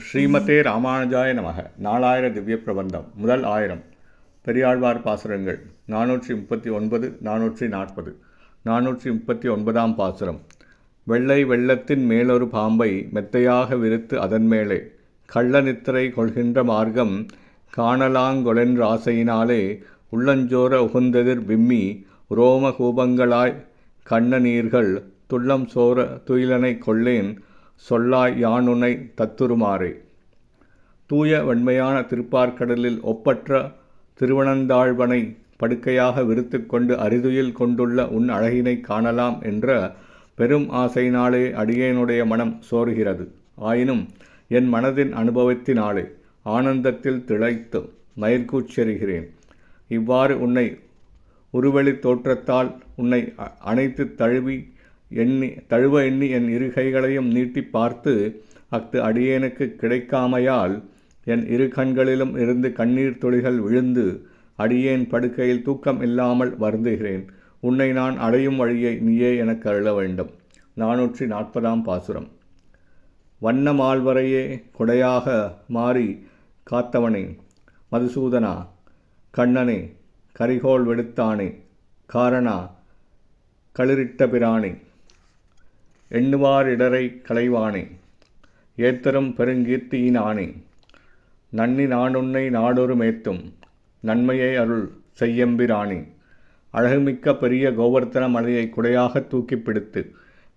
ஸ்ரீமதே ராமானுஜாய நமக. 4000 திவ்ய பிரபந்தம். முதல் 1000 பெரியாழ்வார் பாசுரங்கள் 439 440. 439ஆம் பாசுரம். வெள்ளை வெள்ளத்தின் மேலொரு பாம்பை மெத்தையாக விரித்து அதன் மேலே கள்ள நித்திரை கொள்கின்ற மார்க்கம் காணலாங்கொலென்ற ஆசையினாலே உள்ளஞ்சோர உகுந்தெதிர் விம்மி உரோம கூபங்களாய் கண்ண நீர்கள் துள்ளம் சோர துயிலனை கொள்ளேன் சொல்லாய் யானுனை தத்துருமாறே. தூய வெண்மையான திருப்பார்க்கடலில் ஒப்பற்ற திருவனந்தாழ்வனை படுக்கையாக விரித்து கொண்டு அரிதுயில் கொண்டுள்ள உன் அழகினை காணலாம் என்ற பெரும் ஆசையினாலே அடியேனுடைய மனம் சோறுகிறது. ஆயினும் என் மனதின் அனுபவத்தினாலே ஆனந்தத்தில் திளைத்து மயிர்கூச்செறிகிறேன். இவ்வாறு உன்னை உருவெளி தோற்றத்தால் உன்னை அணைத்து தழுவ எண்ணி என் இரு கைகளையும் நீட்டி பார்த்து அஃது அடியேனுக்கு கிடைக்காமையால் என் இரு கண்களிலும் இருந்து கண்ணீர் துளிகள் விழுந்து அடியேன் படுக்கையில் தூக்கம் இல்லாமல் வருந்துகிறேன். உன்னை நான் அடையும் வழியை நீயே எனக்கு அருள வேண்டும். 440ஆம் பாசுரம். வண்ண மால்வரையே கொடையாக மாறி காத்தவனே மதுசூதனா, கண்ணனே கரிகோள் வெடுத்தானே, காரணா களிரிட்ட பிரானே, எண்ணுவார் இடரை களைவானே, ஏத்தரும் பெருங்கீர்த்தியினானே, நன்னி நானுன்னை நாடொரு மேத்தும் நன்மையை அருள் செய்யம்பிரானே, அழகுமிக்க பெரிய கோவர்த்தன மலையை குடையாக தூக்கி பிடித்து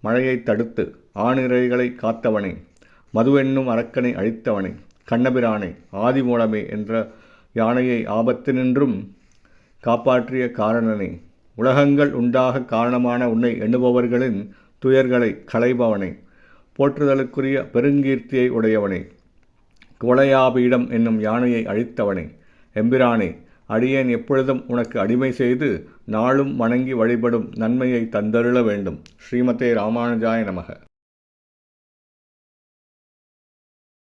மழையை தடுத்து ஆணிரைகளை காத்தவனே, மது என்னும் அரக்கனை அழித்தவனே, கண்ணபிரானே, ஆதிமூலமே என்ற யானையை ஆபத்தினின்றும் காப்பாற்றிய காரணனே, உலகங்கள் உண்டாக காரணமான உன்னை எண்ணுபவர்களின் துயர்களை களைபவனே, போற்றுதலுக்குரிய பெருங்கீர்த்தியை உடையவனே, குவளையாபீடம் என்னும் யானையை அழித்தவனே, எம்பிரானே, அடியேன் எப்பொழுதும் உனக்கு அடிமை செய்து நாளும் வணங்கி வழிபடும் நன்மையை தந்தருள வேண்டும். ஸ்ரீமதே ராமானுஜாய நமக.